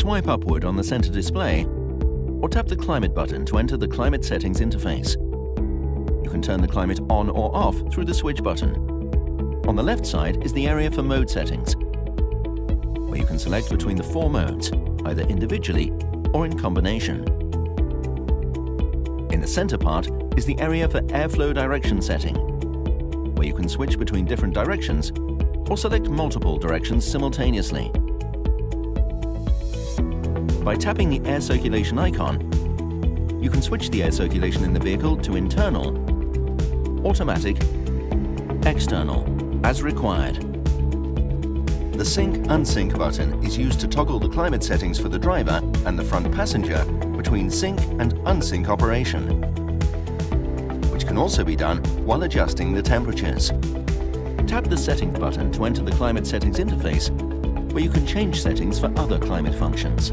swipe upward on the center display or tap the Climate button to enter the Climate Settings interface. You can turn the climate on or off through the Switch button. On the left side is the area for mode settings, where you can select between the 4 modes, either individually or in combination. In the center part is the area for airflow direction setting, where you can switch between different directions or select multiple directions simultaneously. By tapping the air circulation icon, you can switch the air circulation in the vehicle to internal, automatic, external, as required. The Sync/Unsync button is used to toggle the climate settings for the driver and the front passenger between sync and unsync operation, which can also be done while adjusting the temperatures. Tap the Settings button to enter the Climate Settings interface, where you can change settings for other climate functions.